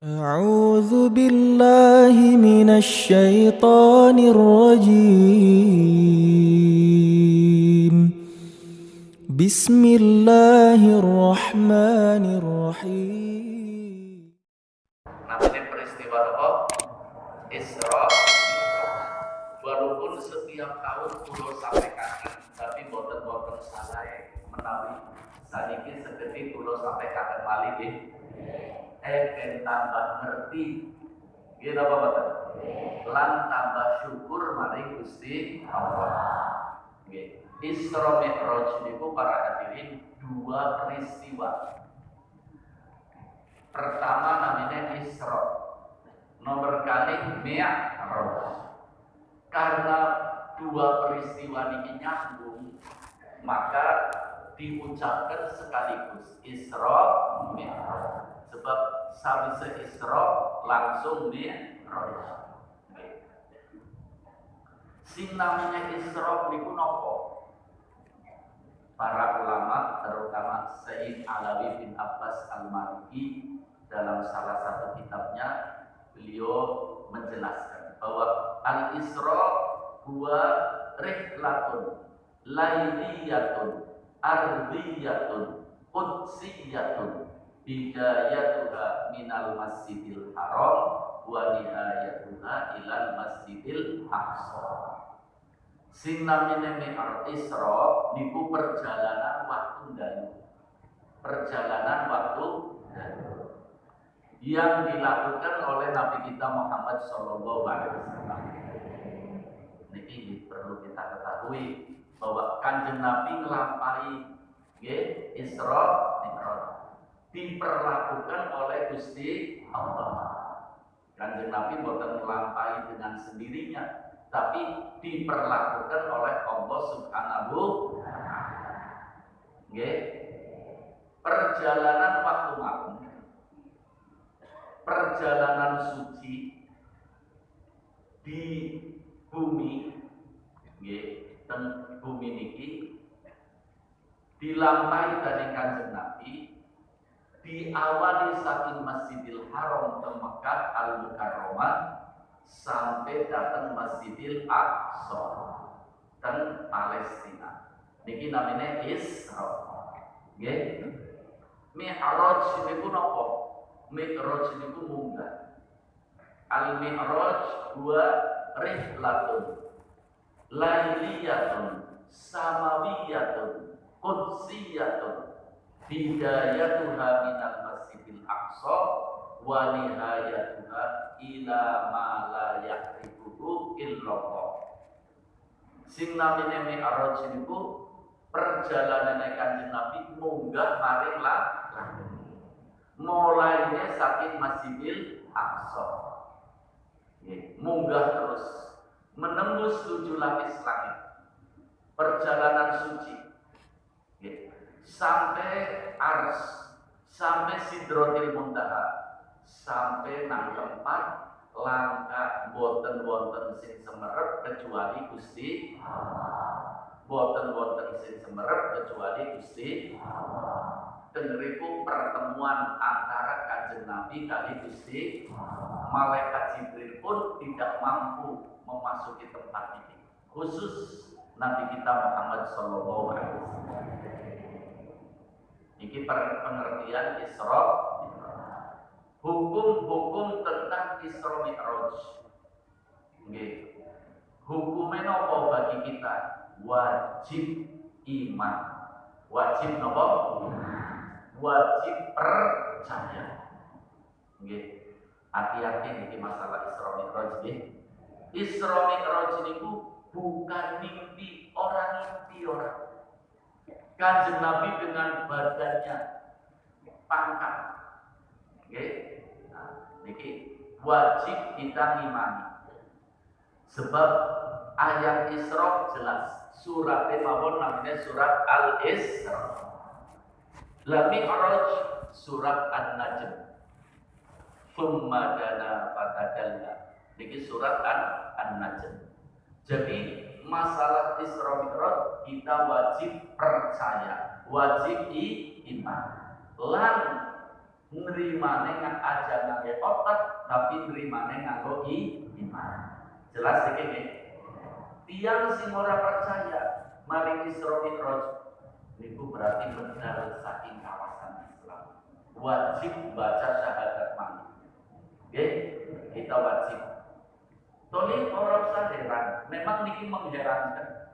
أعوذ بالله من الشيطان الرجيم بسم الله الرحمن الرحيم. Namanya peristiwa apa? Isra Mi'raj. Walaupun setiap tahun kulo sampaikan, tapi boten salah menawi saniki segede kulo sampaikan malih nggih. Ben tambah ngerti. Nggih napa boten? Lan tambah syukur maring Gusti Allah. Nggih. Isra Mi'raj niku para hadirin dua peristiwa. Pertama namanya Isra, nomor kali Mi'raj. Karena dua peristiwa ini nyambung, maka diucapkan sekaligus Isra Mi'raj. Sebab sawise Isra langsung Mi'raj. Sing namanya Isra niku napa? Para ulama terutama Sayyid Alawi bin Abbas Al-Maliki dalam salah satu kitabnya beliau menjelaskan bahwa Al-Isra huwa rihlatun lailiyatun ardiyatun qudsiyatun bidayatuha minal masjidil haram wa nihayatuha ilal masjidil aqsa. Sing namine Mi'raj Isra niku perjalanan waktu dalu. Perjalanan waktu dalu yang dilakukan oleh Nabi kita Muhammad sallallahu alaihi wasallam. Niki perlu kita ketahui bahwa Kanjeng Nabi nglampahi nggih Isra Mi'raj diperlakukan oleh Gusti Allah. Kanjeng Nabi boten nglampahi dengan sendirinya, tapi diperlakukan oleh Allah Subhanahu wa ta'ala. Perjalanan waktu malam, perjalanan suci di bumi, teng bumi niki dilampahi dari Kanjeng Nabi, diawali saking Masjidil Haram ke Mekah Al-Mukarramah sampai datang Masjidil Aqsa dan Palestina. Niki namanya Isra. Nggih. Mi'raj niku napa? Mi'raj niku munggah. Al-Mi'raj huwa rihlatun lailiyatun samawiyatun qudsiyatun bidayatuha minal Masjidil Aqsa wa nihayatuha ila ma la ya'rifuhu illallah. Sing namine Mi'raj niku perjalanane Kanjeng Nabi munggah maring langit. Mulainya saking Masjidil Aqsa. Munggah terus menembus 7 lapis langit. Perjalanan suci. Sampai Ars, sampai Sidratil Muntaha, sampai nang tempat langkah boten sing semerep kecuali Gusti Allah. Boten sing semerep kecuali Gusti Allah. Deneriku pertemuan antara Kanjeng Nabi kali Gusti Allah. Malaikat Jibril pun tidak mampu memasuki tempat ini. Khusus Nabi kita Muhammad sallallahu alaihi wasallam. Ini pengertian Isra Mi'raj. Hukum-hukum tentang Isra Mi'raj. Nggih. Hukume napa bagi kita? Wajib iman. Wajib napa? Wajib percaya. Nggih. Hati-hati niki masalah Isra Mi'raj nggih. Isra Mi'raj niku bukan mimpi orang. Kanjeng Nabi dengan badannya pangkat, niki wajib kita imani. Sebab ayat Isra jelas, surat mawon namanya surat Al-Isra. La Mi'raj surat An-Najm. Tsumma dana fatadalla. Niki surat An-Najm. Jadi masalah Isra Mi'raj kita wajib percaya, wajib iman. Lan Nerimane nggak aja ngangge otak, tapi nerimane nganggo iman. Jelas iki nggih. Tiang sing ora percaya maring Isra Mi'raj niku berarti medal saking kawasan Islam. Wajib baca syahadat mandi. Nggih, kita wajib. Tolong orang usah heran, memang niki mengherankan.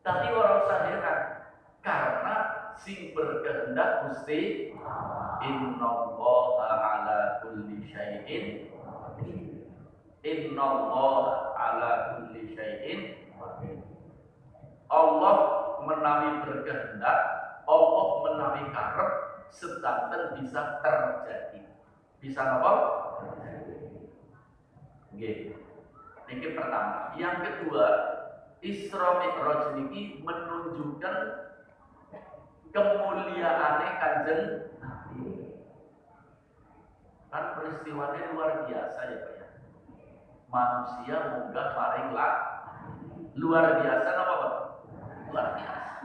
Tapi orang usah heran karena sing berkehendak Gusti innallaha ala kulli syai'in innallaha ala kulli syai'in Allah menawi berkehendak, Allah menawi karep sedanten bisa terjadi. Bisa apa? Nggih. Niki pertama. Yang kedua, Isra Mi'raj niki menunjukkan kemuliaane Kanjeng Nabi. Kan peristiwanya luar biasa ya Pak ya. Manusia munggah maring luar biasa apa Pak? Luar biasa.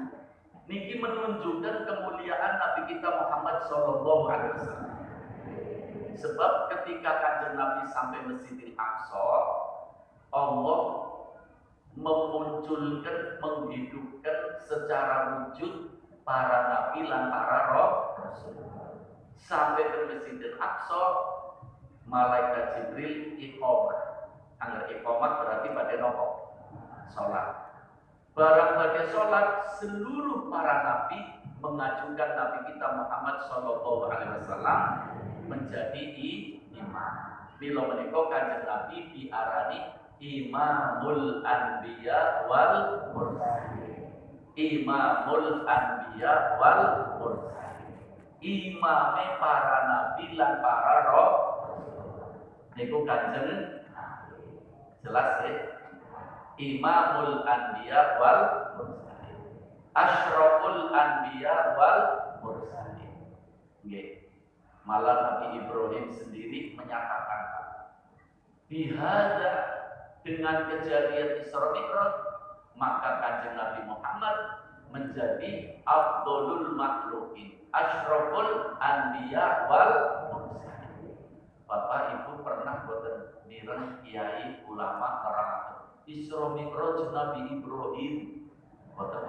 Niki menunjukkan kemuliaan Nabi kita Muhammad sallallahu alaihi wasallam. Sebab ketika Kanjeng Nabi sampai Masjidil Aqsa, Allah memunculkan, menghidupkan secara wujud para nabi lan para rasul. Sampai ke Masjidil Aqsa, malaikat Jibril iqamah. Angger iqamah berarti pada nopo salat. Barang pada salat, seluruh para nabi mengajukan Nabi kita Muhammad sallallahu alaihi wasallam menjadi imam. Bila menika Kanjeng Nabi diarani Imamul Anbiya wal Mursalin. Imamul Anbiya wal Mursalin. Imame para nabi lan para rasul. Niku Kanjeng jelas ya. Imamul Anbiya wal Mursalin. Asyraful Anbiya wal Mursalin. Nggih. Malah Nabi Ibrahim sendiri menyatakan bihada dengan kejadian Isra Mi'raj maka Kanjeng Nabi Muhammad menjadi afdholul makhluqin asyraful anbiya wal mursalin. Bapak Ibu pernah boten mireng kiai ulama nerangake Isra Mi'raj Nabi Ibrahim boten.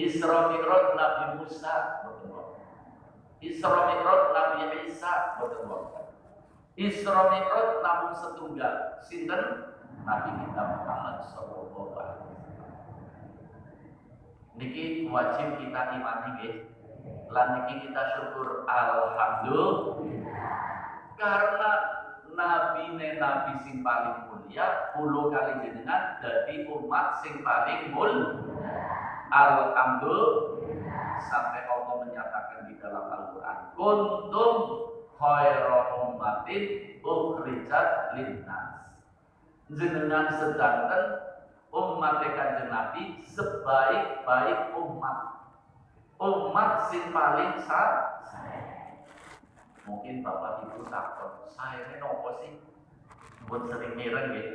Isra Mi'raj Nabi Musa boten. Isra Mi'raj Nabi Isa boten wonten. Isra Mi'raj namun setunggal sinten Nabi kita Muhammad sallallahu alaihi wasallam. Niki wajib kita imani nggih. Lan niki kita syukur alhamdulillah. Karena nabi sing paling mulia kula kali jenengan dadi umat sing paling mulia. Alhamdulillah. Sampai Allah menyatakan di dalam Al-Quran kuntum khairu ummatin ukhrijat linnas. Jenengan sedanten umat Kanjeng Nabi sebaik-baik umat sing paling sae. Mungkin Bapak Ibu takut saene nopo sih? Buat sering mireng nggih.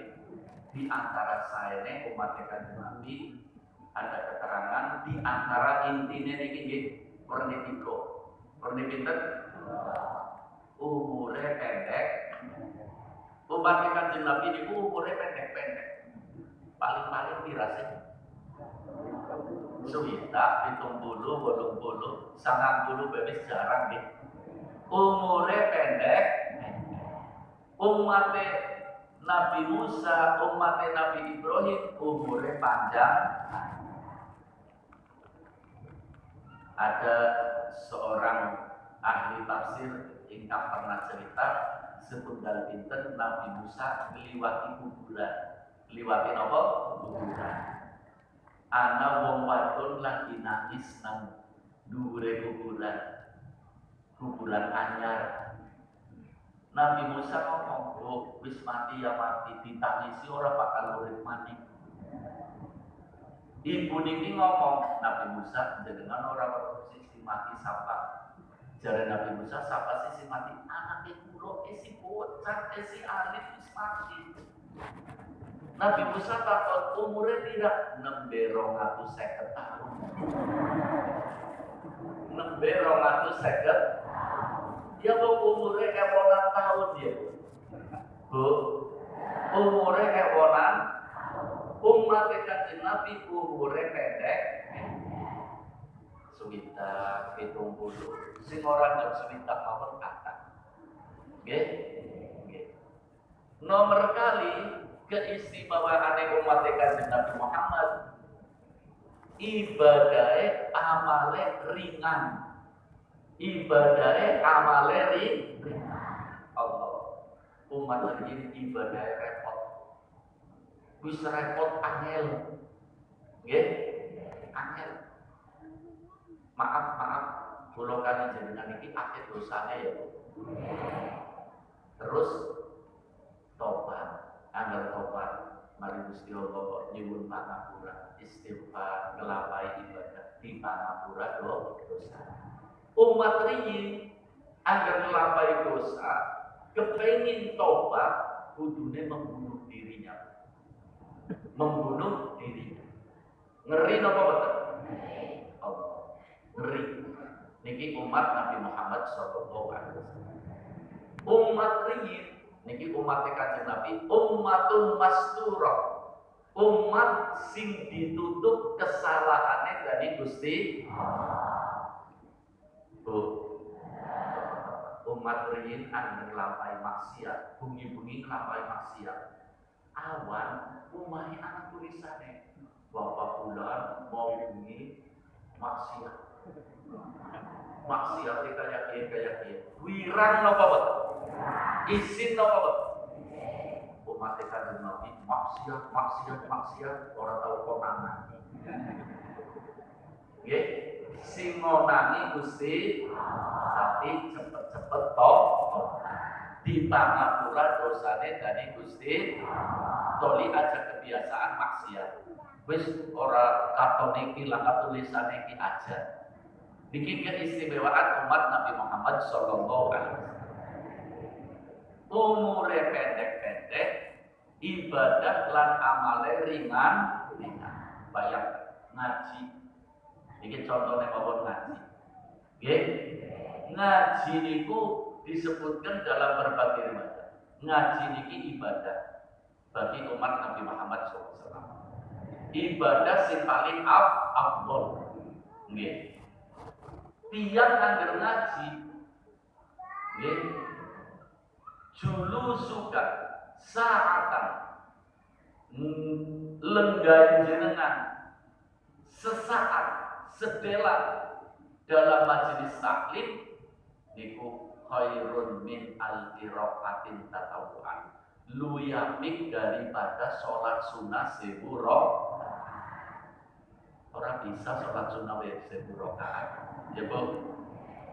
Di antara saene umat Kanjeng Nabi ada keterangan di antara intinya niki nggih perni piplo. Perni pinten? Umure pendek. Umat Kanjeng Nabi niku umure pendek-pendek. Paling-paling dirasih suwita, 70, 80, 90 bebas jarang nggih. Umure pendek. Umat Nabi Musa, umat Nabi Ibrahim umure panjang. Ada seorang ahli tafsir ingkang pernah cerita setunggal pinten Nabi Musa ngliwati kuburan. Ngliwati napa? Kuburan. Ana wong wadon lagi nangis nang dhuwure kuburan. Kuburan anyar. Nabi Musa ngomong, "Oh, wis mati ya mati, ditangisi ora bakal urip maneh." Ibu niki ngomong, Nabi Musa jenengan ora weruh sing mati sapa. Jare Nabi Musa sapa sing mati? Anake kula isi bocah isi alit wis mati. Nabi Musa takut umure tidak 650 tahun. nembe 250. Ya kok umure ewonan tahun ya. Bu, umure ewonan, umat Kanjeng Nabi umure pendek. Suwita 70. Sing ora njok suwita mawon kathah. Nggih. Nggih. Nomor kali keistimewaane umat Kanjeng Nabi Muhammad, ibadahe amale ringan. Ibadahe amale ringan. Allah. Umat ini ibadahe repot. Wis repot angel. Nggih? Angel. Maaf, kula kan jenengan iki akeh dosane ya. Terus tobat, anggar tobat, mari Gusti Allah kok nyuwun pangapura, istighfar, ngelapai ibadah, di pangapura dosa. Umat riyin anggar ngelapai dosa, kepengin tobat, kudune membunuh dirinya. Membunuh dirinya. Ngeri napa boten? Allah. Ngeri. Niki umat Nabi Muhammad sallallahu alaihi wasallam. Umat riyin niki umat Kanjeng Nabi, ummatun masturah. Umat sing ditutup kesalahane dari Gusti Allah. Bu. Umat riyin anggen nglampahi maksiat, bungi-bungi nglampahi maksiat. Awan umahe anak tulisane, Bapak bulan mau bungi maksiat. Maksiat kayak wirang napa boten? Izin napa boten? Umat Kanjeng Nabi maksiat ora tau konangan. Nggih, sing ngonangi Gusti tapi cepet-cepet di pangapura dosane dari Gusti toli aja kebiasaan maksiat. Wis ora katone iki lan tulisane iki aja. Niki keistimewaan umat Nabi Muhammad sallallahu alaihi wasallam. Umure pendek-pendek, ibadah lan amale ringan. Bayang ngaji. Iki contohnya mawon ngaji. Nggih. Ngaji niku disebutkan dalam berbagai riwayat. Ngaji niki ibadah bagi umat Nabi Muhammad SAW. Ibadah sing paling afdol. Nggih. Tiyang angger ngaji, nggih. Julu suka saatan lenggah jenengan sesaat sedela dalam majelis taklim niku khairun min al-qiraatin tatawuan, luyapik daripada sholat sunnah 1000 rakaat. Orang bisa sholat sunnah 1000 rakaat ya Bu.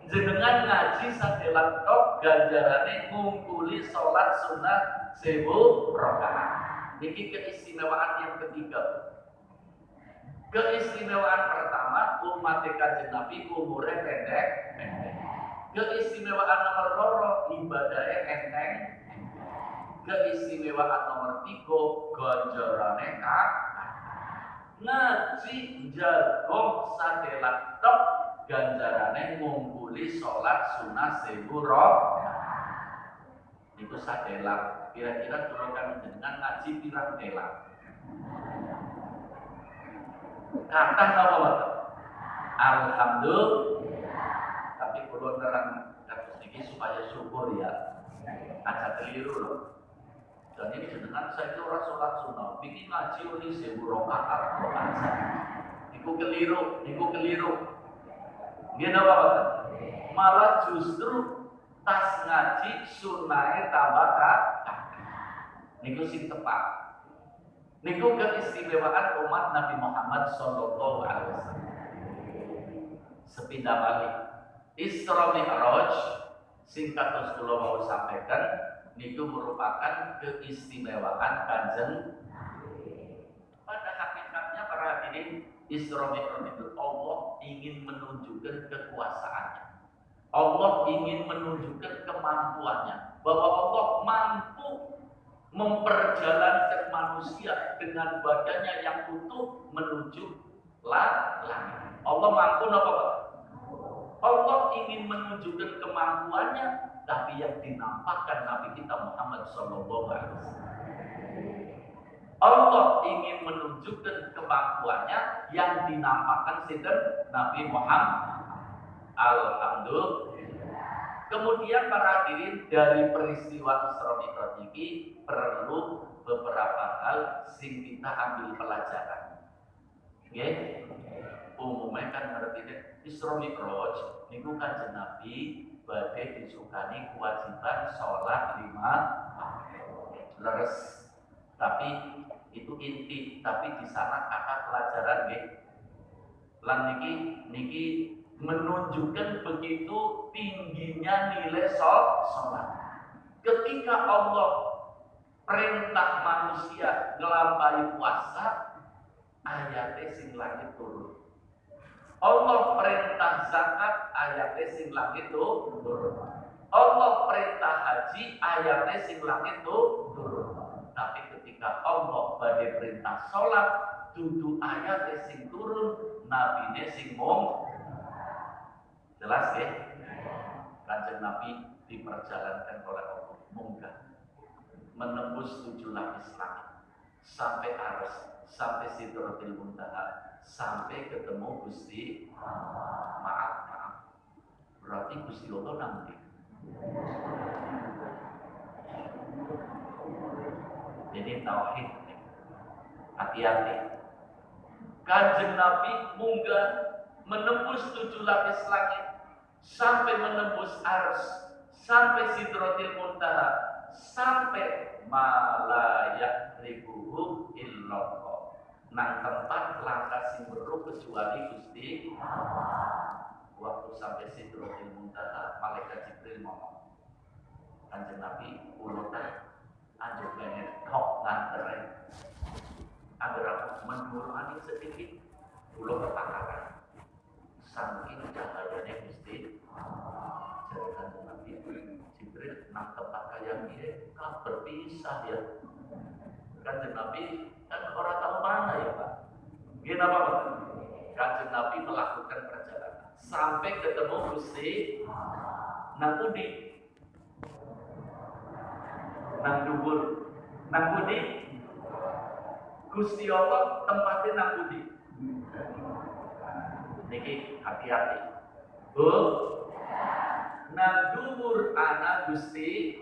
Jenengan ngaji sadelan tok ganjarane ngumpuli sholat sunnah 1000 rakaat. Niki keistimewaan yang ketiga. Keistimewaan pertama, umat Kanjeng Nabi umure pendek. Keistimewaan nomor loro, ibadahnya enteng. Keistimewaan nomor 3, ganjarane ngaji jagong sadelan tok ganjarane ngumpuli sholat sunnah 1000 rakaat. Niku sadelan. Kira-kira kalau kami jenengan ngaji pirang delan? Kathah napa boten? Alhamdulillah. Tapi kula nerang kados niki supaya syukur ya. Aja keliru loh. Dan ini jenengan saya itu ora salat sunah, bikin ngaji uni 1000 rakaat kok aja. Iku keliru. Nggih napa boten? Malah justru tas ngaji sunahe tambah kathah. Niku sing tepat. Niku keistimewaan umat Nabi Muhammad sallallahu alaihi wasallam. Sepindah balik Isra Mi'raj sing kados kula mau sampaikan niku merupakan keistimewaan Kanjeng Nabi. Pada hakikatnya para hadirin, Isra Mi'raj itu Allah ingin menunjukkan kekuasaannya. Allah ingin menunjukkan kemampuannya, bahwa Allah mampu memperjalankan manusia dengan badannya yang utuh menuju langit. Allah mampu napa Pak? Allah ingin menunjukkan kemampuannya, tapi yang dinampakkan Nabi kita Muhammad Sallallahu Alaihi Wasallam. Allah ingin menunjukkan kemampuannya, yang dinampakkan sinten Nabi Muhammad. Alhamdulillah. Kemudian para hadirin, dari peristiwa Isra Mi'raj ini perlu beberapa hal sing kita ambil pelajaran. Nggih. Umumnya kan ngerti Isra Mi'raj niku Kanjeng Nabi badhe disukani kewajiban salat 5 leres. Tapi itu inti, tapi di sana kata pelajaran nggih. Lan niki menunjukkan begitu tingginya nilai salat. Ketika Allah perintah manusia ngelampaui puasa, ayatnya sing langit turun. Allah perintah zakat, ayatnya sing langit turun. Allah perintah haji, ayatnya sing langit turun. Tapi ketika Allah badhe perintah sholat, dudu ayatnya sing turun, nabine sing mung. Jelas ya? Kanjeng Nabi diperjalankan oleh Allah munggah, menembus 7 lapis langit, sampai aras, sampai Sidratil Muntaha, sampai ketemu Gusti. Maaf, berarti Gusti Allah nanti. Jadi tauhid, hati-hati. Kanjeng Nabi munggah menembus 7 lapis langit, sampai menembus ars, sampai Sidratil Muntaha, sampai malayak ribuhu illallah. Nang tempat langkah sing weruh kecuali Gusti. Waktu sampai Sidratil Muntaha, malaikat Jibril ngomong, Kanjeng Nabi urutan anjuk bener tok ngantere. Agar aku menurani sedikit, ulo kepakaran. Saking cahayanya Gusti. Jadi Kanjeng Nabi Jibril nang tempat kaya dia kan berpisah ya. Kanjeng Nabi kan orang tahu mana ya Pak. Gini apa Pak? Kanjeng Nabi melakukan perjalanan sampai ketemu Gusti. Nang Budi, nang Dubur, nang Budi. Gusti Allah tempatnya nang Budi. Niki hati-hati. Bu, nang Dubur ana Gusti,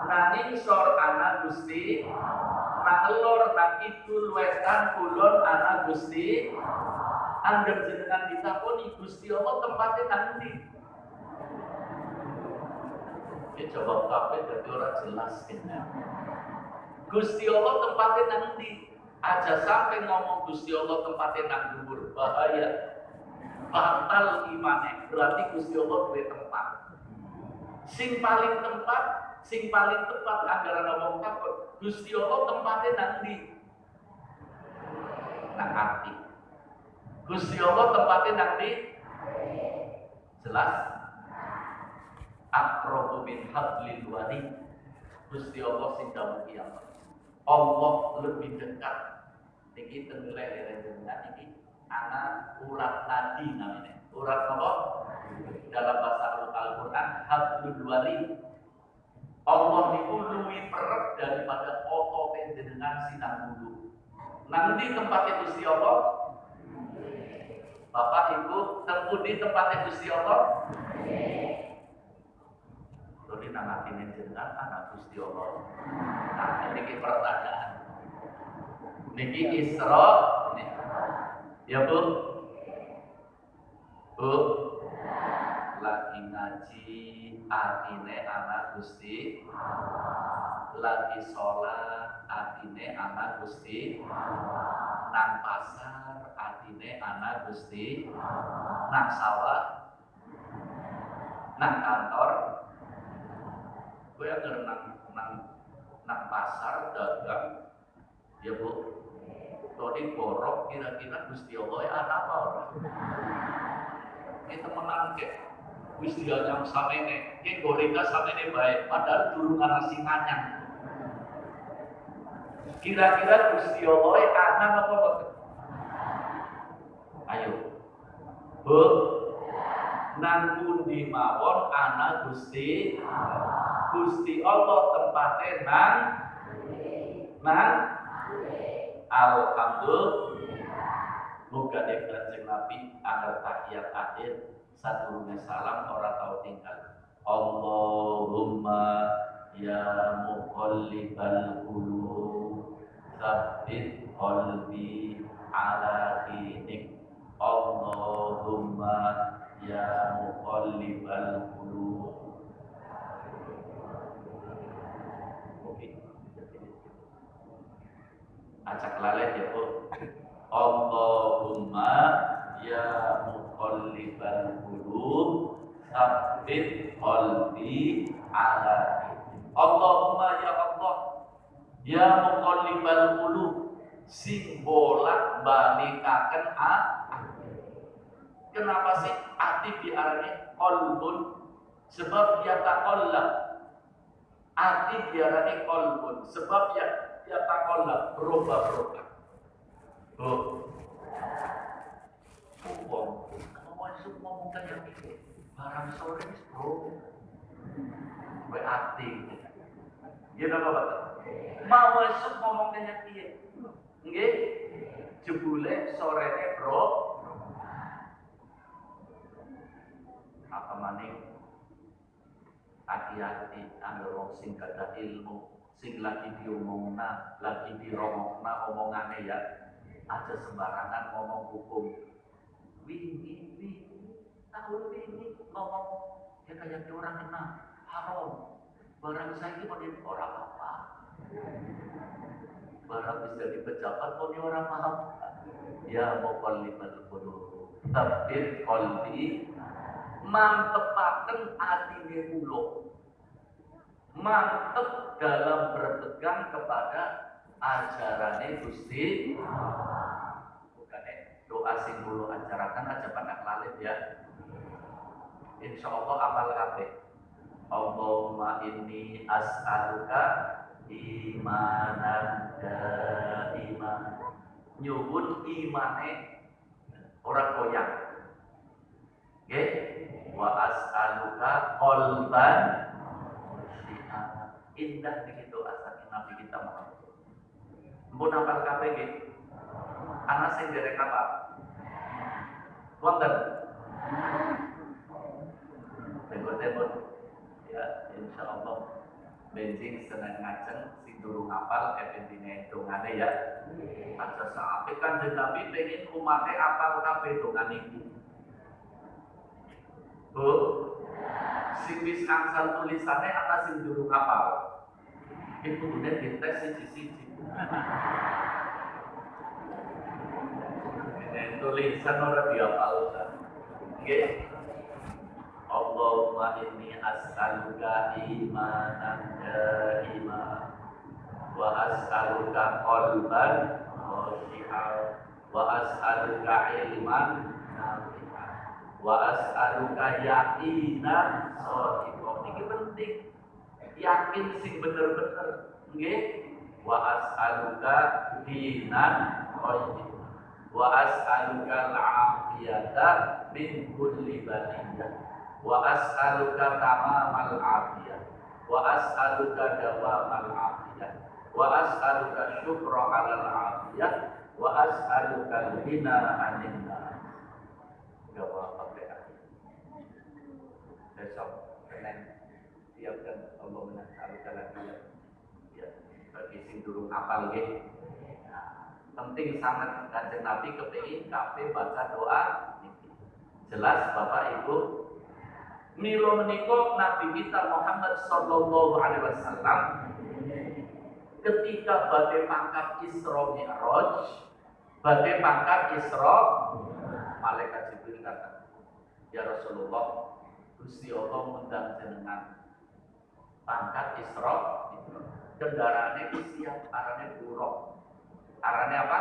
nang Ngisor ana Gusti, nang Lor, nang Kidul, Wetan, Kulon ana Gusti. Anggap jenengan ditakoni Gusti Allah tempatnya nang ndi? Ya jawab kabeh dadi ora jelas kene. Gusti Allah tempatnya nang ndi? Aja sampai ngomong Gusti Allah tempatnya nang dhuwur, bahaya. Batal imane, berarti Gusti Allah duwe tempat. Sing paling tepat anggaran ngomong takut. Gusti Allah tempatnya nang ndi? Nang ati. Gusti Allah tempatnya nang ndi? Jelas? Aqrabu min hablil warid. Gusti Allah sing dawuh kiamat. Allah lebih dekat. Niki tenggere jenengan iki ana urat nadi namanya. Urat apa? Dalam bahasa Al-Qur'an hablul warid. Allah niku luwih perep daripada otot jenengan sinang bulu. Nanti tempatnya Gusti Allah. Bapak Ibu, di tempatnya Gusti Allah. Jadi nang atine jenengan anak Gusti Allah. Nah, niki pertanyaan. Niki Isra. Ya Bu. Bu. Lagi ngaji atine anak Gusti. Lagi sholat atine anak Gusti. Nang pasar atine anak Gusti. Nang sawah. Nang kantor. Gue agar nang pasar dagang, ya Bu. Tadi borok kira-kira Gusti Allah anak apa orang? Kita menang ke Gusti Allah yang sama ini, yang gorengnya sama ini baik, padahal dulu nasi nganyang. Kira-kira Gusti Allah anak apa? Ayo, Bu. nang pundi mawon ana Gusti Allah tempate nang alhamdulillah. Muga Kanjeng Nabi agar tahiyat akhir sadurunge salam ora tau tinggal. Allahumma ya muqallibal qulub tsabbit qalbi ala dinik. Allahumma ya muqallibal qulub. Oke. Acak lalet ya, Bu. Allahumma ya muqallibal qulub tsabbit qalbi ala dinik. Allahumma ya Allah ya muqallibal qulub sing bolak-balikaken kenapa sih ati diarani qalbun? Sebab dia taqallab. Ati diarani qalbun sebab dia taqallab, berubah-ubah. Oh. Kalau masuk ngomong kayak gitu, barang sore bro. Gue ati. Gimana Bapak? Mau masuk ngomong kayak gitu. Nggih. Jebule sorene bro. Apa maning? Hati-hati anggar wong sing gadah ilmu, sing lagi diomongna, lagi dirongokna omongane ya. Aja sembarangan ngomong hukum. Wingi tahun ini ngomong ya kayak orang kena haram. Barang saya ini orang apa? Barang bisa dipejabat pun orang paham. Ya muqallibal qulub tsabbit qalbi, mantepaken atine kula. Mantep dalam berpegang kepada ajarannya Gusti. Bukannya doa sing dulu acarakan aja pada lalit ya. Insya Allah apal kabeh. Allahumma inni as'aluka imanan daiman. Nyuwun imane ora koyak. Nggih. Wa as'aluka qalban indah begitu asal Nabi kita Muhammad. Mbok nafal kabeh nggih. Ana sing derek apa? Wonten. Tembok-tembok. Ya, insyaallah benjing seneng ngajeng sing durung hafal epentine dongane ya. Aja sampe Kanjeng Nabi pengen umate apal kabeh dongane iki. Bu, sing wis angsal tulisane ana sing durung hafal. Itu kemudian dites siji-siji. Tulisan ora dihafal. Nggih. Allahumma inni as'aluka imanan daiman wa as'aluka qalban khashi'an wa as'aluka ilman nafi'an wa as'aluka yaqinan shadiqan. Iki penting. Yakin sing bener-bener. Nggih. Wa as'aluka dinan qayyim wa as'aluka al-'afiyata min kulli baliyah wa as'aluka tamamal 'afiyah wa as'aluka dawamal 'afiyah wa as'aluka syukra 'alal 'afiyah wa as'aluka al-ghina 'anil nas. Jawab apa? Besok Senin siapkan Allah menas'aluka lagi ya. Bagi sing durung hafal nggih. Penting sangat Kanjeng Nabi kepengin kabeh baca doa niki. Jelas Bapak Ibu, mila menika Nabi kita Muhammad sallallahu alaihi wasallam ketika badhe pangkat Isra Mi'raj, badhe pangkat Isra, malaikat Jibril kata, "Ya Rasulullah, Gusti Allah ngundang jenengan pangkat Isra, kendaraane wis siap, arane buruk." Arane apa?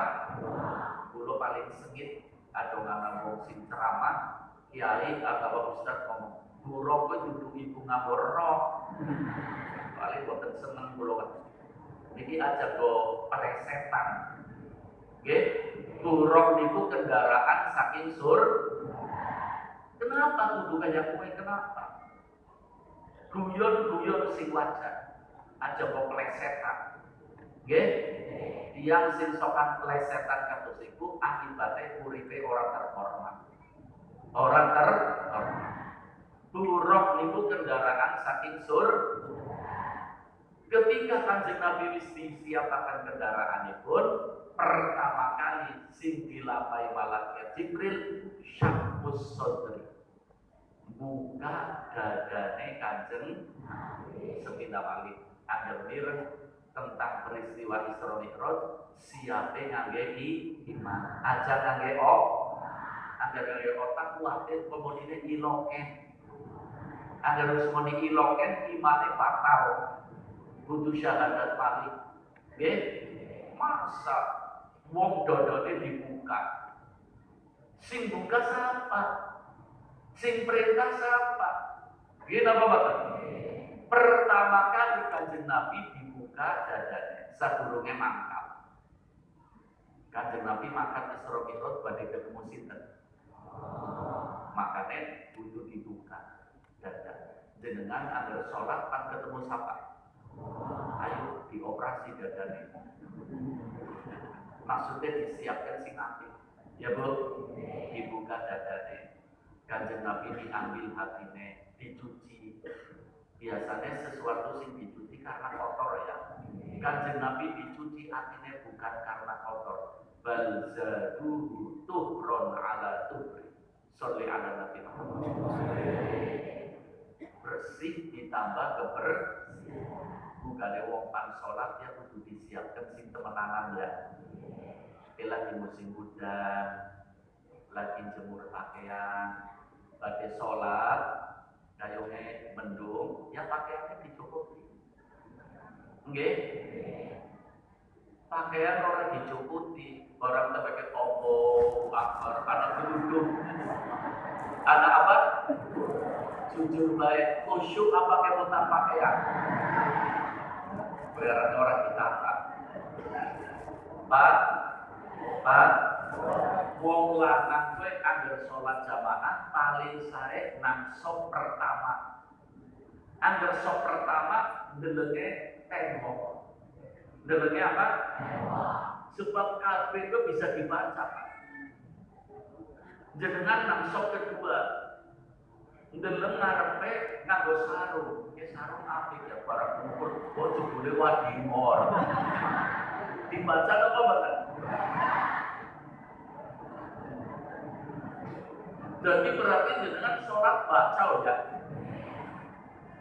Dulu paling sengit ada ngomong sing ceramah, kiai atau ustaz ngomong, buruk kok duduk ibu ngabur roh. Paling boten seneng kula kan. Niki aja go presetan. Nggih, buruk niku kendaraan saking Kenapa kudu kaya kowe? Kenapa? Guyon-guyon sing wajar. Aja kok plesetan. Nggih? Tiyang sing sokan plesetan kados iku akibate uripe ora terhormat. Orang terhormat. Buruk niku kendaraan saking Ketika Kanjeng Nabi wis disiapaken kendaraanipun, pertama kali sing dilapai malaikat Jibril syaqqus sadri. Buka dadane Kanjeng sepindah malih angger mireng tentang peristiwa Isra Mi'raj siape ngangge iman aja ngangge angger ngangge otak kuwatir pemodine iloken angger wis muni iloken imane fatal kudu syahadat malih nggih masa wong dodone dibuka sing buka siapa sing perintah siapa nggih napa Bapak pertama kali Kanjeng Nabi dibuka dadane sadurunge mangkal. Kanjeng Nabi makan Isra Mi'raj badhe ketemu sinten? Makane kudu dibuka dada. Jenengan anggar salat pan ketemu sapa? Ayo dioperasi dadane. Maksudnya disiapkan sing apik. Ya Bu, dibuka dadane. Kanjeng Nabi diambil hatine, dicuci. Biasanya sesuatu sing dicuci karena kotor ya. Kanjeng Nabi dicuci atine bukan karena kotor. Bal zaduhu tuhron ala tuhri. Sholli ala Nabi Muhammad. Bersih ditambah kebersihan. Bukannya wong pan sholat ya kudu disiapkan sing temenanan ya. Lagi musim udan, lagi jemur pakaian, lagi sholat. Kayone mendung, ya pakaiannya dicukupi. Nggih. Pakaian ora dicukupi, orang terpakai opo, akbar, anak kerudung. Anak apa? Jujur baik, khusyuk apa kemutan pakaian. Berarti orang ditata. Pak, wong lanang kowe angger salat jamaah paling sae nang sop pertama. Angger sop pertama ndelenge tembok. Ndelenge apa? Sebab kabeh itu bisa dibaca. Jenengan nang sop kedua. Ndeleng ngarepe nganggo sarung. Ya sarung apik ya barang ukur ojo boleh wadimor. Dibaca apa Bapak? Jadi berarti jenengan sholat baca ya.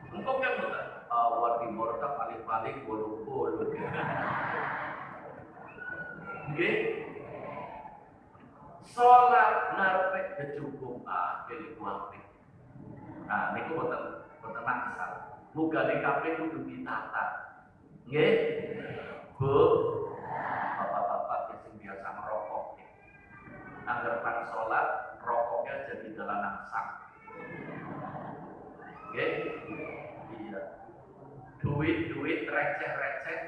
Engkau yang betul. Wadimor tak paling-paling bolu-bolu. Nggih. Sholat ngarepe kecukung pilih apik. Nah, niku boten angsal. Mugane kabeh kudu ditata. Nggih. Bu, bapak-bapak sing biasa merokok. Angger pan sholat, rokoknya jadi dolanan sak. Oke? Iya. Duit receh-receh.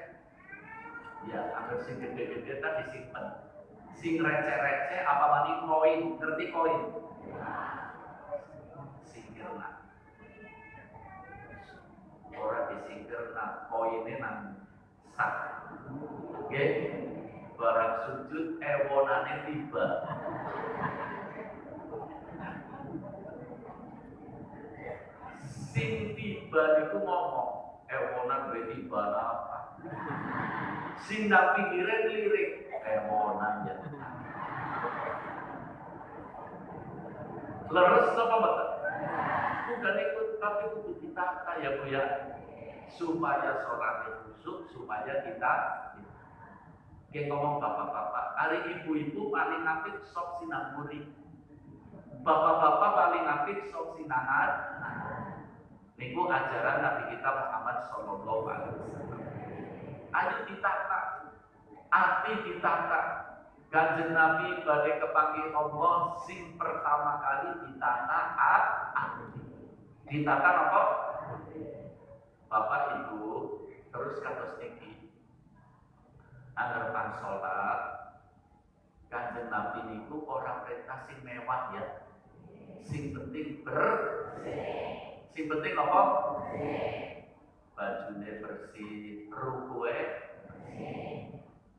Ya, angger sing gede-gede tadi disimpen. Sing receh-receh apa mani koin, ngerti koin? Singkirna. Ora disingkirna, koine nang sak. Oke? Barang sujud ewonane tiba. Sing tiba niku ngomong ewonan duwe tiba apa. Sing nang pinggire lirik ewonan ya. Leres apa mboten? Bukan ikut tapi kudu ditata ya Bu ya. Supaya sholatnya khusyuk, supaya kita ngomong bapak-bapak, hari ibu-ibu paling apik sok sinamburi. Bapak-bapak paling apik sok sinangan. Niku ajaran Nabi kita Muhammad sallallahu alaihi wasallam. Ayo ditata. Ati ditata. Kanjeng Nabi badhe kepanggih Allah sing pertama kali ditata ati. Ditata apa? Bapak Ibu terus kados niki. Angger pan salat Kanjeng Nabi niku ora perintah sing mewah ya. Sing penting sing penting apa? Bajune bersih, rukuke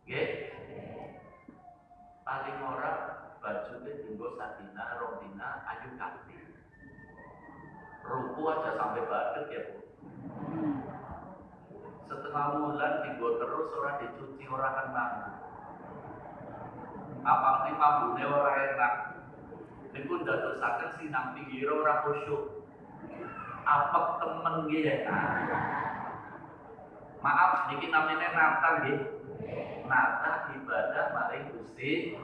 nggih. Paling ora bajune dienggo sadina, rong dina, ayu ganti. Ruku aja sampai badet ya Bu. Setengah bulan dienggo terus ora dicuci ora kan manggu. Apalagi mambune ora enak. Niku ndadosaken sinang pinggir ora khusyuk. Apek temen nggih ya. Maaf niki namine nata nggih. Nata ibadah maring Gusti.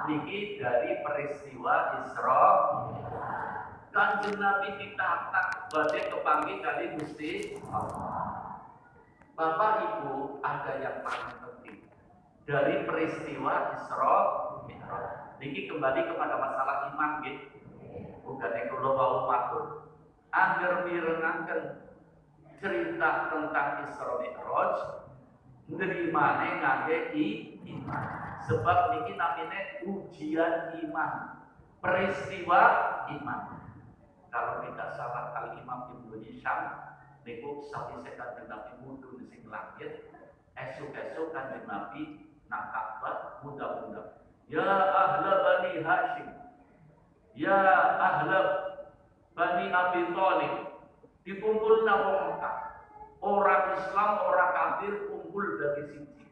Niki dari peristiwa Isra. Kanjeng Nabi ditata badhe kepanggih kali Gusti. Bapak Ibu, ada yang paling penting dari peristiwa Isra Mi'raj. Niki kembali kepada masalah iman nggih. Bukan kula wau matur. Angger mirengaken cerita tentang Isra Mi'raj, nrimane ngangge iman. Sebab niki namine ujian iman, peristiwa iman. Kalau tidak salah Al-Imam Ibnu Hisham niku sawisé Kanjeng Nabi mudhun sing langit, esuk-esuk Kanjeng Nabi nang Ka'bah mudah-mudah. Ya ahla Bani Hashim, ya ahla Bani Abi Thalib, dikumpulna wong Mekah. Orang Islam, orang kafir kumpul dari siji.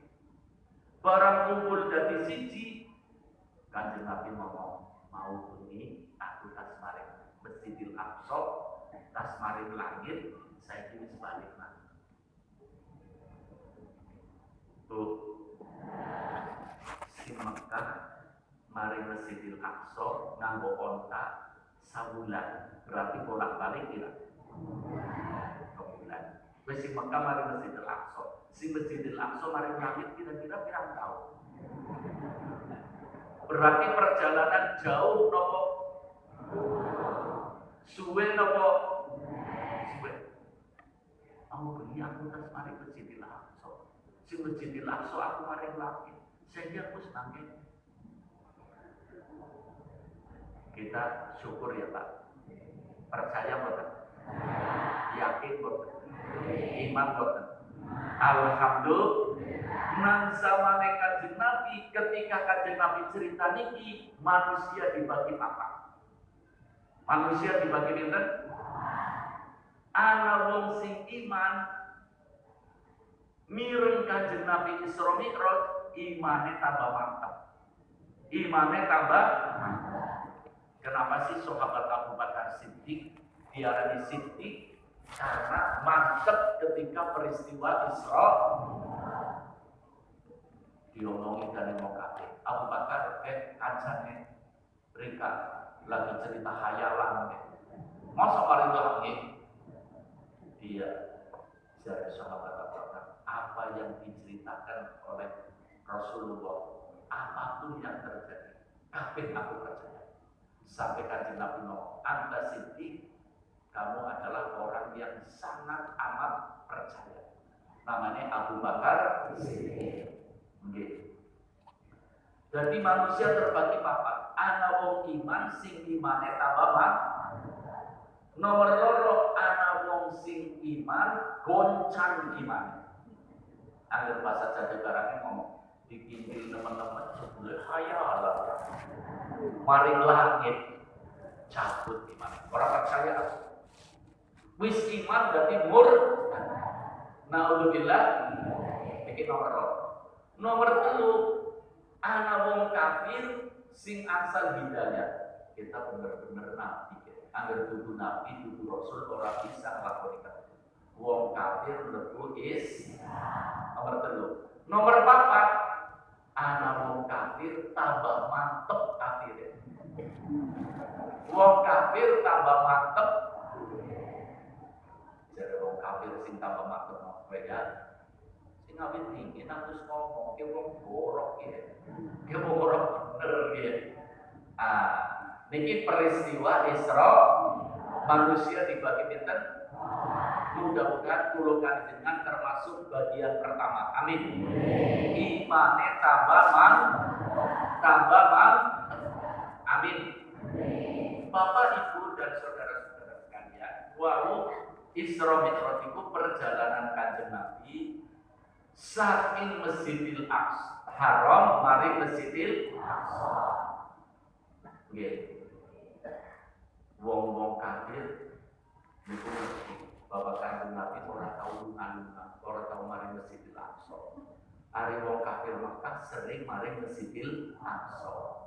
Barang kumpul dari siji, Kanjeng Nabi ngomong, mau bunyi aku tas maring Masjidil Aqsa, tas maring langit, saya kini sebalik lagi. Tuh, si Mekah maring Masjidil Aqsa nganggo onta sabulan, berarti bolak-balik kira sebulan. Wis si Mekah maring Masjidil Aqsa, si Masjidil Aqsa maring langit kira-kira pirang tahun. Berarti perjalanan jauh nopo suwe nopo suwe. Aku beli aku tas maring Masjidil Aqsa. Si Masjidil Aqsa aku maring langit. Saya aku senangnya. Kita syukur ya Pak. Percaya boten? Yakin boten? Iman boten? Alhamdulillah. Nang zamane Kanjeng Nabi, ketika Kanjeng Nabi cerita niki, manusia dibagi apa? Manusia dibagi pinten? Ana wong sing iman mireng Kanjeng Nabi Isra Mi'raj, imane tambah mantap. Imane tambah mantap. Kenapa sih sahabat Abu Bakar Siddiq diarani Siddiq? Karena mantap ketika peristiwa Isra diomongi dari Mokate. Abu Bakar kancane mereka lagi cerita hayalan. Masa paling langit dia dari sahabat Abu Bakar, apa yang diceritakan oleh Rasulullah, apapun yang terjadi, kabeh aku percaya. Sampai Kanjeng Nabi ngomong, Anta Siddiq, kamu adalah orang yang sangat amat percaya. Namanya Abu Bakar Siddiq. Okay. Jadi manusia terbagi papat. Ana wong iman sing imane tambah mantap. Nomor loro ana wong sing iman goncang iman. Angger bahasa Jawa Barat ngomong dipinggir teman-teman sebelum hayalan. Maring langit cabut iman. Orang percaya wis iman berarti naudzubillah. Iki nomor loro. Nomor 3, ana wong kafir sing asal hidayah. Kita bener-bener nabi. Angger dudu nabi, dudu rasul ora bisa nglakoni kabeh. Wong kafir mlebu Islam. Nomor 3. Nomor 4, ana wong kafir tambah mantep kafire. Wong kafir tambah mantep. Jadi wong kafir sing tambah mantep apa ya? Ngawit tinggi, terus ngomong, dia ngomong borok ya, dia borok bener ya. Niki peristiwa Isra, manusia dibagi pinten. Mudah-mudahan kula kanjenengan termasuk bagian pertama. Amin. Imane tambah man, amin. Bapak, Ibu, dan saudara-saudara sekalian, wau Isra Mi'raj itu perjalanan Kanjeng Nabi saking Masjidil Aqsa Haram mari Masjidil Aqsa. Nggih. Wong-wong kafir niku Bapak Kanjeng Nabi ora tau lunga-lunga, ora tau mari Masjidil Aqsa. Ari wong kafir Makkah sering mari Masjidil Aqsa.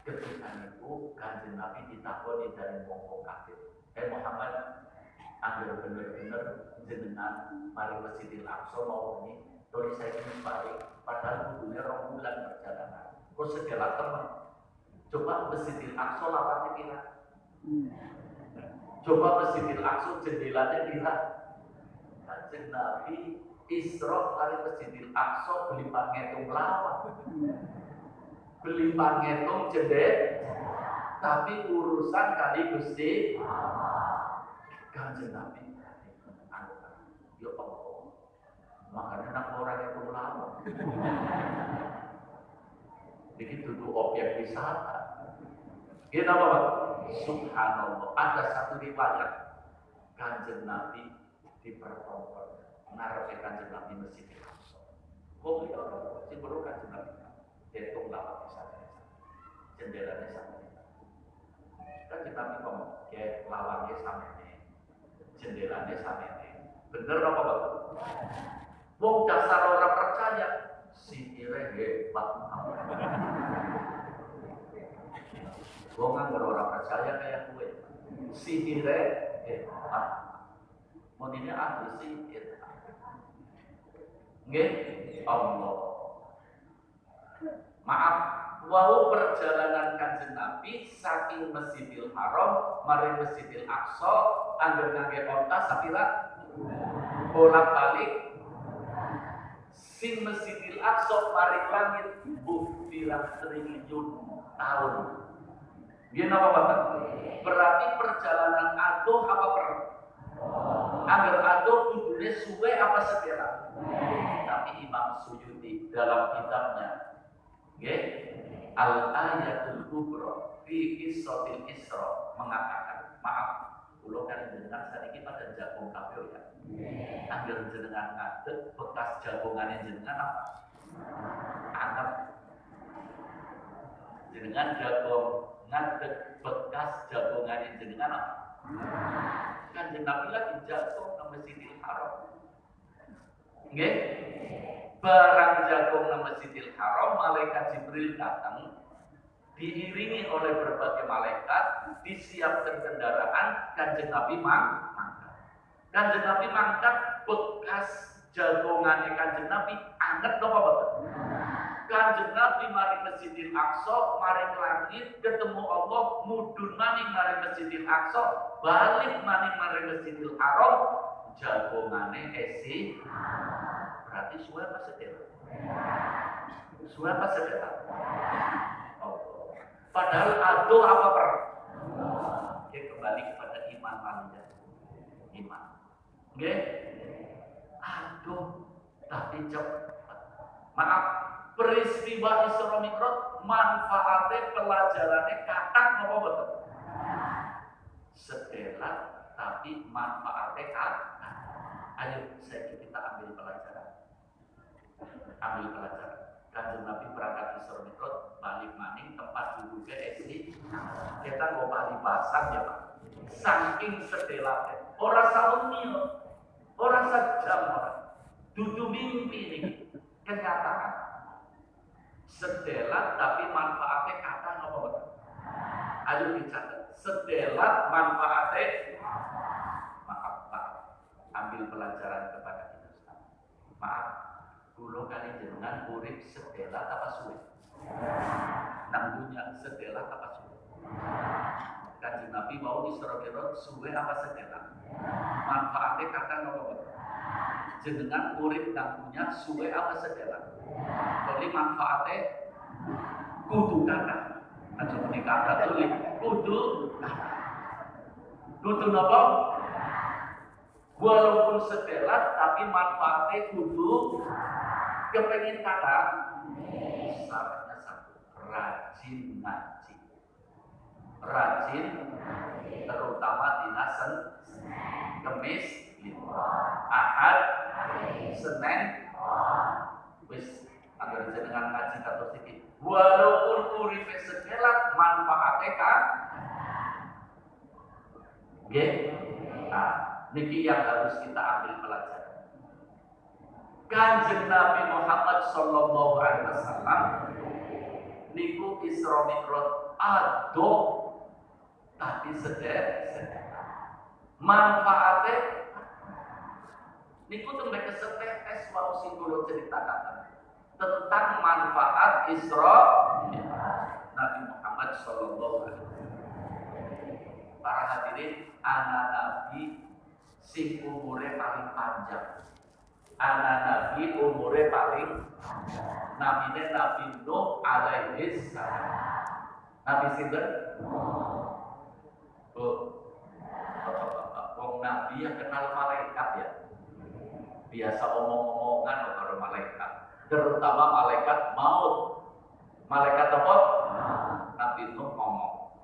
Ketika itu Kanjeng Nabi ditakoni dari wong kafir, Muhammad, angger bener-bener jenengan mari Masjidil Aqsa mau ini, tulis saya ini balik, padahal kudunya 2 bulan perjalanan. Kok segala teman? Coba Masjidil Aqsa lawatnya kira. Coba Masjidil Aqsa jendelanya kira. Kanjeng Nabi Isra mari Masjidil Aqsa beli pangetung lawat. Beli pangetung jendela, tapi urusan kali Gusti Kanjeng Nabi ya Allah, makanya nak orang itu lama jadi duduk objek wisata kita apa? Subhanallah, ada satu riwayat Kanjeng Nabi dipertonton ngarepe Kanjeng Nabi Masjidil Aqsa. Kok beliau si baru Kanjeng Nabi hitung lawat jendelanya sama kan kita ngomong ya lawannya sama ini jendelanya sama ini bener apa betul? Wong dasar orang percaya sihire hebat wong anggar orang percaya kayak gue sihire hebat mau ini ahli sihir nggih Allah maaf, wau perjalanan Kanjeng Nabi saking Masjidil Haram mari Masjidil Aqsa angger ngangge onta sapira bolak-balik sing Masjidil Aqsa mari langit pirang triliun tahun. Dia apa bapak? Berarti perjalanan adoh apa per? Angger adoh kudune suwe apa sedera? Tapi Imam Suyuti dalam kitabnya Al-Ayatul Kubra fi Qissatil Isra mengatakan, maaf, kula kan jenengan saniki pada jagung kabeh ya. Angger jenengan ngadeg bekas jagongane jenengan apa? Anget. Jenengan jagong ngadeg bekas jagongane jenengan apa? Kanjeng Nabi lagi jagong nang Masjidil Haram. Nggih? Barang jagung nang Masjidil Haram, malaikat Jibril datang diiringi oleh berbagai malaikat, disiapkan kendaraan, Kanjeng Nabi mangkat. Kanjeng Nabi mangkat bekas jagongane Kanjeng Nabi anget napa boten? Kanjeng Nabi mari Masjidil Aqsa, mari langit ketemu Allah, mudhun maning mari Masjidil Aqsa, balik maning mari Masjidil Haram, jagongane esi berarti suwe apa sedera? Suwe apa sedera? Oh. Padahal aduh apa per? Oke, kembali kepada iman manusia. Iman. Oke? Aduh, tapi cepat. Maaf, peristiwa Isra Mi'raj manfaatnya pelajarannya kathah napa boten? Sedera tapi manfaatnya kathah. Ayo kita ambil pelajaran. Ambil pelajaran. Kanjeng Nabi berangkat Isra Mi'raj balik maning tempat duduknya esi. Kita nggo bali pasang ya Pak. Saking sedelate. Ora sawengi, ora sajam ora. Dudu mimpi ini kenyataan. Sedelat tapi manfaatnya kata napa boten? Ayo dicatat. Sedelat manfaatnya maaf Pak. Ambil pelajaran kepada kita sekarang. Maaf. Kulo kali jenengan urip sedelat apa suwe? Nang dunya sedelat apa suwe? Kanjeng Nabi mau Isra Mi'raj suwe apa sedelat? Manfaatnya kata nopo? Jenengan urip nang dunya suwe apa sedelat? Jadi manfaatnya kudu kata. Aja muni kata tulis kudu kata. Kudu nopo? Walaupun sedelat tapi manfaatnya kudu kepengen kata syaratnya satu, rajin ngaji. rajin, terutama dina Kemis, Ahad, Senin, wis agar jenengan ngaji kados iki. Walaupun uripe sekelat manfaate kan. Nggih. Nah, niki yang harus kita ambil pelajaran. Kanjeng Nabi Muhammad sallallahu alaihi wasallam niku Isra Mi'raj ado tapi sederek manfaate niku tembe kesetetes wau sing kula ceritakan tentang manfaat Isra Nabi Muhammad sallallahu alaihi wasallam. Para hadirin, anak Nabi sing umure paling panjang. Anak Nabi umure paling namine Nabi Nuh alaihi salam. Nabi sinten? Wong Nabi yang kenal malaikat ya. Biasa omong-omongan karo malaikat, terutama malaikat maut. Malaikat apa? Nabi Nuh ngomong,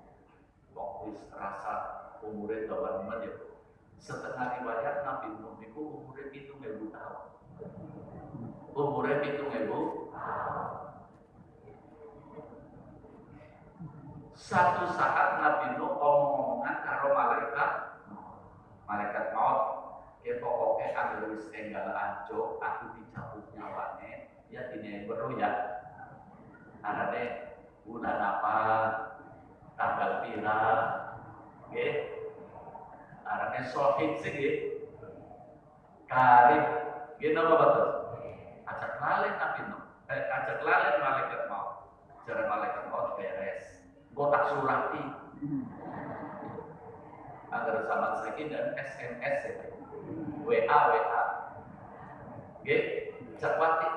kok wis rasa umure dawan men ya. Setengah riwayat Nabi Nuh niku umure 7.000 tahun. Umure 7.000. Satu saat Nabi Nuh omong-omongan karo malaikat maut. Pokoknya anggere wis enggal anjo, aku dicabut nyawane, ya dine perlu ya. Arane bulan apa, tanggal pira, nggih. Arane sohid sing nggih. Karib, nggih napa betul? Ajak lalin Nabi Nuh, ajak lalin malaikat maut. Jare malaikat maut beres. Kotak surati. Agar zaman saiki dan SMS ya. WA. Nggih, Jakwati.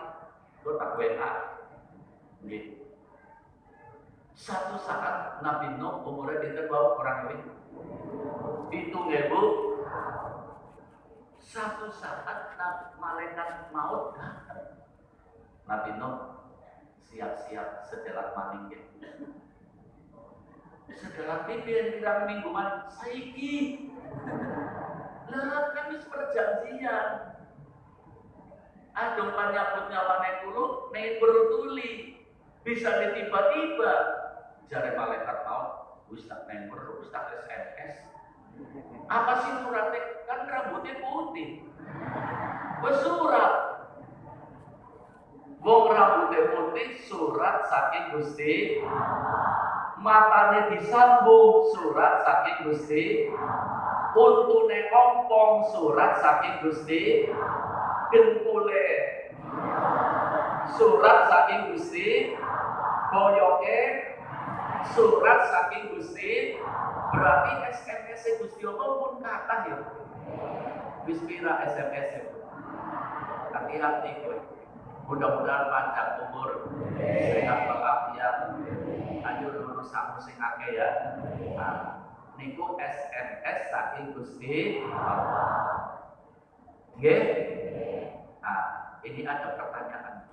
Kotak WA. Nggih. Satu saat Nabi Nuh umurnya pinten wae kurang lebih 7.000. Satu saat malaikat maut datang. Nabi Nuh siap-siap sedelat maning nggih. Sedelat pipi pirang mingguan saiki. Lah kami perjanjian. Adong panyabut nyawane kulo nek bertuli. Bisa tiba-tiba jare malaikat maut wis tak nomor, wis tak SMS. Apa sih suratnya? Kan rambutnya putih. Wis surat. Wong rambutnya putih surat saking Gusti. Matane disambung surat saking Gusti. Untune ompong surat saking Gusti. Dengkule surat saking Gusti. Boyoke surat saking Gusti. Berarti SMS Gusti Allah pun kathah ya. Wis pira SMS e? Hati-hati kowe. Mudah-mudahan panjang umur, sehat walafiat, ayo lulus samu sing akeh ya. Nah, niku SMS saking Gusti Allah. Nggih? Nah, ini ada pertanyaan.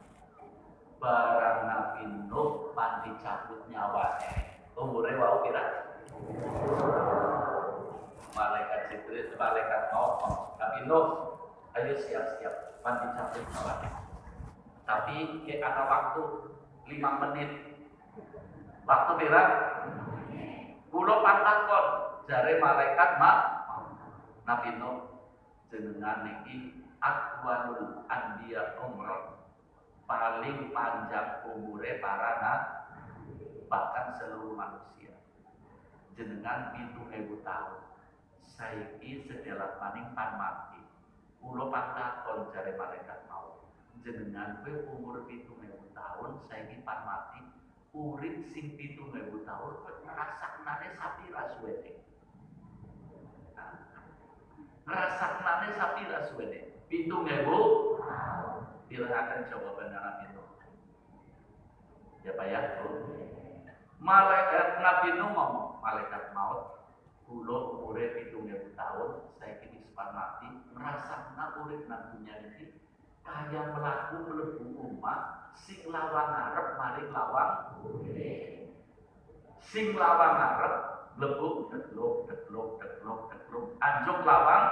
Barang Nabi Nuh pan dicabut nyawane. Umure wau kira? Malaikat Jibril, malaikat maut, Nabi Nuh, ayo siap-siap pan dicabut nyawane. Tapi ada waktu 5 menit. Waktu pira? Kulo pantakon jare malaikat Nabi Nuh jenengan niki aqwanul anbiya umrah. Paling panjang umure para nabi, bahkan seluruh manusia. Jenengan 7.000 tahun. Saiki sedelat maning pan mati. Kulo pantakon jare malaikat maut. Jenengan kowe umur 7.000 tahun saiki pan mati. Urip sing 7.000 tahun kok ngrasaknane sapira suwene. Ngrasaknane sapira suwene. 7.000. Pirakan jawaban Nabi Nuh. Ya Pak ya. Malaikat Nabi Nuh ngomong, malaikat maut, kula umure 7.000 tahun, saiki wis pan mati, ngrasakna urip nang dunya iki kaya mlaku mlebu omah sing lawang ngarep maring lawang sing lawang ngarep mlebu degluk degluk degluk degluk anjuk lawang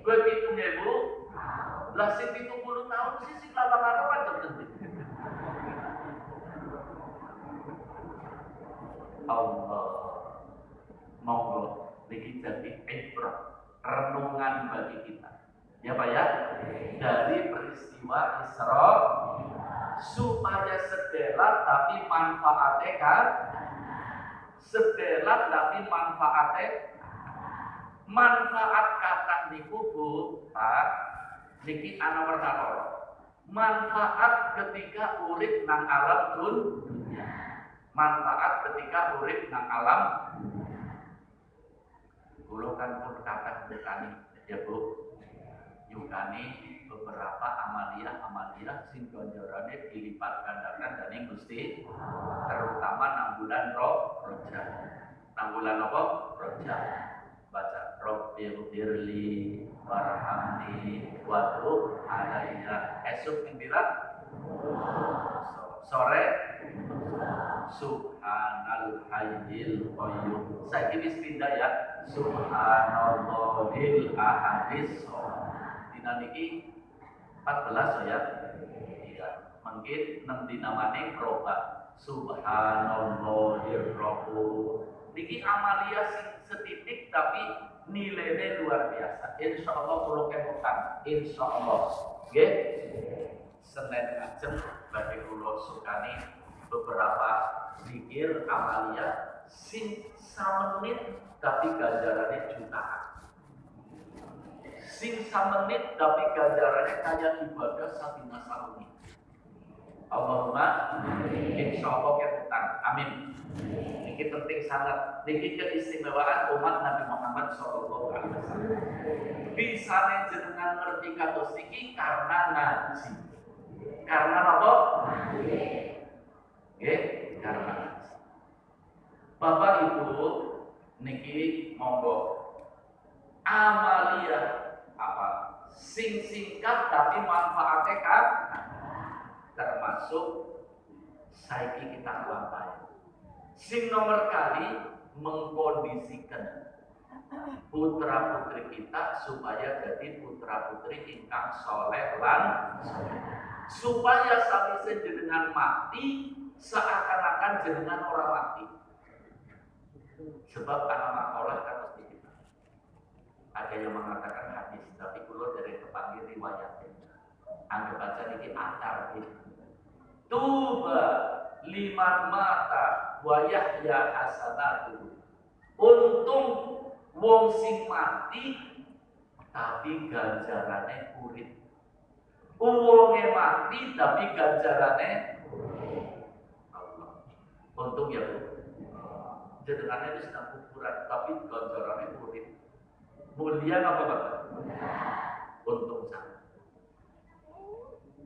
kowe 7.000 lah sing 70 tahun sing lawang arep anjuk endi Allah monggo niki jadi ibrah renungan bagi kita ya Pak ya dari peristiwa Isra supaya sedelat tapi manfaatnya kan sedelat tapi manfaat kata niku Bu Pak niki ana werna loro manfaat ketika urip nang alam dunia manfaat ketika urip nang alam kula kan pun kakak yukani ya Bu yukani beberapa amalia sing ganjarane dilipat gandakan dari Gusti terutama nang bulan Rajab nang bulan apa Rajab baca Rabbighfirli warhamni wa tub alayya esuk pimpiran sore Subhanal Hayyil Qayyum saiki wis pindah ya Subhanallahil Ahadis dina niki 14 ya iya mungkin nang dinamane roba Subhanallahir Rabb niki amalia sing setitik tapi nilainya luar biasa insyaallah kula kemutan insyaallah nggih Senin ngajeng badhe kula sukani beberapa zikir amalia sing samenit tapi ganjarannya jutaan sing samenit tapi ganjarannya kayak ibadah satina saluni Allahumma insyaallah kemutan amin ini penting sangat niki keistimewaan umat Nabi Muhammad sallallahu alaihi wasallam bisa jenengan ngerti kados niki karena ngaji karena apa nggih karena Bapak Ibu niki monggo amalia apa sing singkat tapi manfaatnya kan termasuk saiki kita lampahi sing nomor kali mengkondisikan putra putri kita supaya jadi putra putri ingkang soleh lan supaya sami jenengan mati seakan-akan jenengan orang mati sebab anak makalah kan mesti kita ada yang mengatakan hadis tapi kulo dari kepanggil riwayatnya anggap aja niki akar tuba liman mata wa yahya hasanatu untung wong sing mati tapi ganjarane urip wonge mati tapi ganjarane untung ya Bu jenengannya itu sedang kuburan tapi ganjarannya urip mulia apa Bapak untung sangat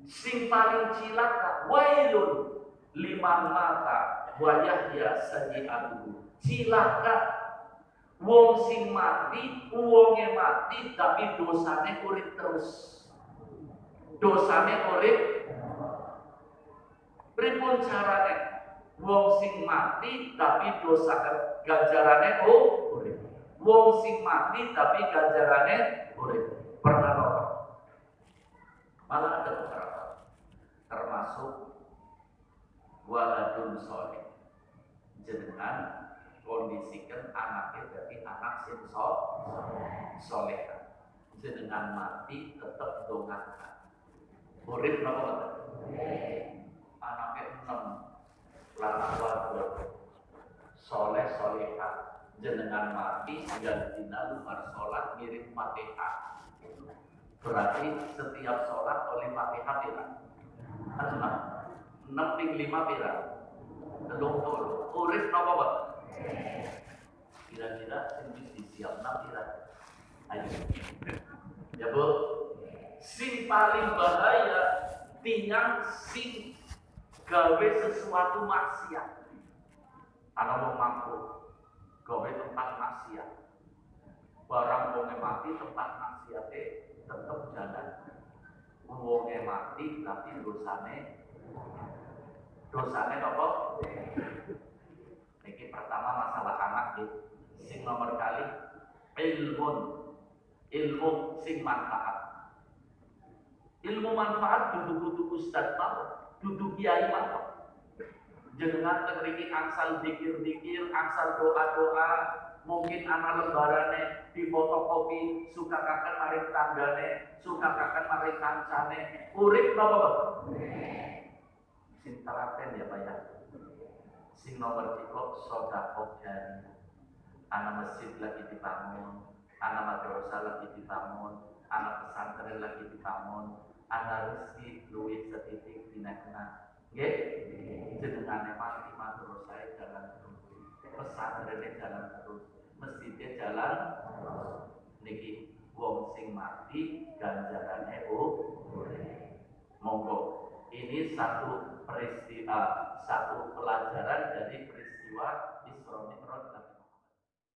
sing paling cilaka wailun liman mata wa yahya sayyi'atuhu cilaka wong sing mati wonge mati tapi dosane urip terus dosane urip pripun carane wong sing mati tapi dosa ganjarane urip wong sing mati tapi ganjarane urip pernah loro malah ada beberapa termasuk waladun sholih jenengan kondisikan anaknya jadi anak sing soleh jenengan mati tetap dongakan urip napa anaknya 6 lanang wadon soleh solehah jenengan mati dan dina lumar sholat ngirim Fatihah berarti setiap sholat oleh Fatihah tidak ada 6 ping 5 pira telung tolo urip napa Pak kira-kira sing disiap 6 pira ayo ya Bu sing paling bahaya tiang sing gawe sesuatu maksiat ana wong mampu gawe tempat maksiat barang wong mati tempat maksiate tetep jalan wong mati tapi dosane apa? Niki pertama masalah anak sakit. Sing nomor kali ilmu sing manfaat. Ilmu manfaat duduk ustaz mawon, duduk kiai mawon. Jenengan tengriki angsal dikir-dikir, angsal doa-doa, mungkin anak lembarane di fotokopi, suka kakan maring tanggane, suka kakan maring kancane, urip napa Bapak? Sing telaten ya Pak ya. Sing nomor 3 sedekah jariyah. Anak masjid lagi dibangun, anak madrasah lagi dibangun, anak pesantren lagi dibangun, anak rezeki luwih setitik dina-dina. Nggih, jenengane mati madrasah jalan terus, pesantrennya jalan terus, masjidnya jalan terus. Niki wong sing mati ganjarane monggo. Ini satu peristiwa, satu pelajaran dari peristiwa Isra Mi'raj